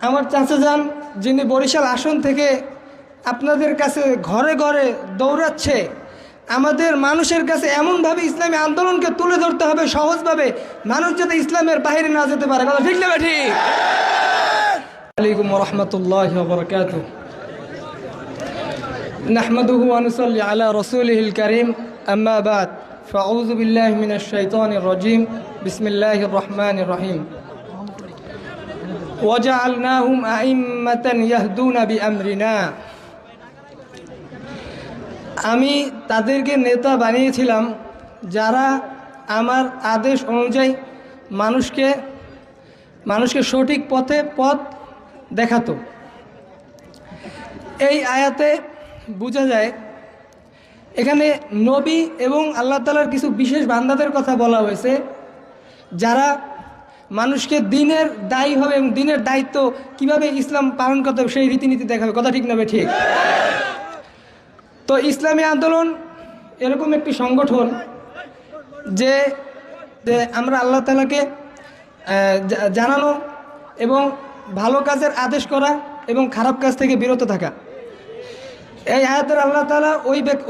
আমার চাচা যান যিনি বরিশাল আসন থেকে আপনাদের কাছে ঘরে ঘরে দৌড়াচ্ছে, আমাদের মানুষের কাছে এমনভাবে ইসলামী আন্দোলনকে তুলে ধরতে হবে সহজভাবে, মানুষ যাতে ইসলামের বাইরে না যেতে পারে। কথা ঠিক না ঠিক? আলাইকুম ওয়া রাহমাতুল্লাহি ওয়া বারাকাতুহু। নাহমাদুহু ওয়া নুসাল্লি আলা রাসূলিহিল কারীম, আম্মা বাদ, ফাআউযু বিল্লাহি মিনাশ শাইতানির রাজীম, বিসমিল্লাহির রহমানির রহিম। وجعلناهم أئمة يهدون بأمرنا। আমি তাদেরকে নেতা বানিয়েছিলাম যারা আমার আদেশ অনুযায়ী মানুষকে সঠিক পথ দেখাতো। এই আয়াতে বোঝা যায় এখানে নবী এবং আল্লাহ তাআলার কিছু বিশেষ বান্দাদের কথা বলা হয়েছে, যারা মানুষকে দিনের দায়ী হবে এবং দিনের দায়িত্ব কিভাবে ইসলাম পালন করতে হবে সেই রীতিনীতি দেখাবে। কথা ঠিক না ঠিক? তো ইসলামী আন্দোলন এরকম একটি সংগঠন যে আমরা আল্লাহ তাআলাকে জানানো এবং ভালো কাজের আদেশ করা এবং খারাপ কাজ থেকে বিরত থাকা। এই আয়াতের আল্লাহ তাআলা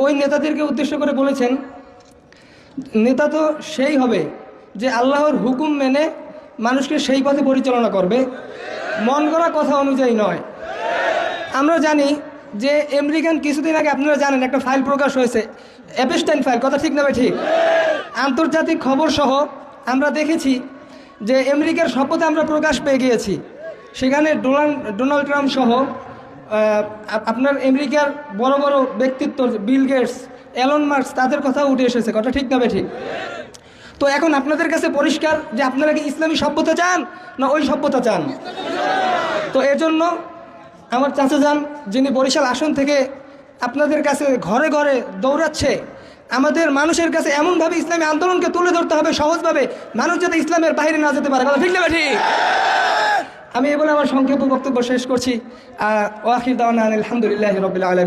ওই নেতাদেরকে উদ্দেশ্য করে বলেছেন, নেতা তো সেই হবে যে আল্লাহর হুকুম মেনে মানুষকে সেই পথে পরিচালনা করবে, মন গড়া কথা অনুযায়ী নয়। আমরা জানি যে আমেরিকান কিছুদিন আগে আপনারা জানেন একটা ফাইল প্রকাশ হয়েছে, এপস্টাইন ফাইল। কথা ঠিক না ঠিক? আন্তর্জাতিক খবর সহ আমরা দেখেছি যে আমেরিকার শপথে আমরা প্রকাশ পেয়ে গিয়েছি। সেখানে ডোনাল্ড ট্রাম্প সহ আপনার আমেরিকার বড় বড় ব্যক্তিত্ব, বিল গেটস, এলন মাস্ক, তাদের কথা উঠে এসেছে। কথা ঠিক না ঠিক? তো এখন আপনাদের কাছে পরিষ্কার যে আপনারা কি ইসলামী সভ্যতা চান না ওই সভ্যতা চান? তো এজন্য আমার চাচা যান যিনি বরিশাল আসন থেকে আপনাদের কাছে ঘরে ঘরে দৌড়াচ্ছে, আমাদের মানুষের কাছে এমনভাবে ইসলামী আন্দোলনকে তুলে ধরতে হবে সহজভাবে, মানুষ যাতে ইসলামের বাইরে না যেতে পারে। কথা ঠিক না ঠিক? আমি এ বলে আমার সংক্ষেপ বক্তব্য শেষ করছি। ওয়া আখির দাওয়ানা আলহামদুলিল্লাহি রাব্বিল আলামিন।